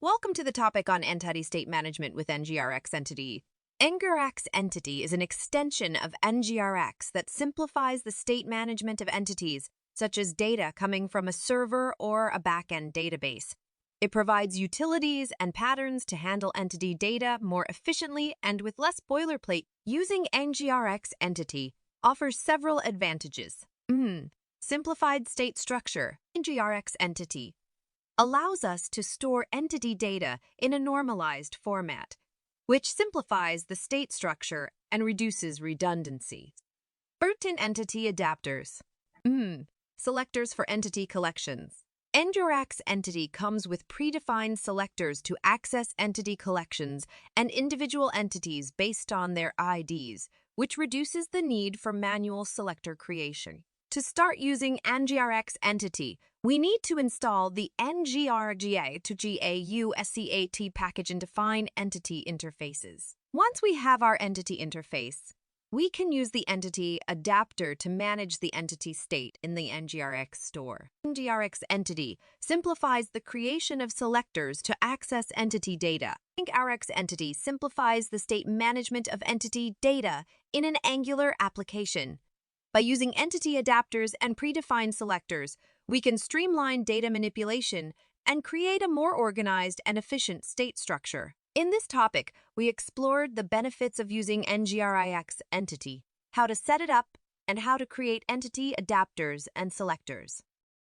Welcome to the topic on entity state management with NgRx Entity. NgRx Entity is an extension of NgRx that simplifies the state management of entities, such as data coming from a server or a backend database. It provides utilities and patterns to handle entity data more efficiently and with less boilerplate. Using NgRx Entity offers several advantages. Simplified state structure. NgRx Entity allows us to store entity data in a normalized format, which simplifies the state structure and reduces redundancy. Built-in entity adapters. Selectors for entity collections. NgRx Entity comes with predefined selectors to access entity collections and individual entities based on their IDs, which reduces the need for manual selector creation. To start using NgRx Entity, we need to install the NgRx to GAUSCAT package and define entity interfaces. Once we have our entity interface, we can use the entity adapter to manage the entity state in the NgRx store. NgRx Entity simplifies the creation of selectors to access entity data. NgRx Entity simplifies the state management of entity data in an Angular application. By using entity adapters and predefined selectors, we can streamline data manipulation and create a more organized and efficient state structure. In this topic, we explored the benefits of using NgRx Entity, how to set it up, and how to create entity adapters and selectors.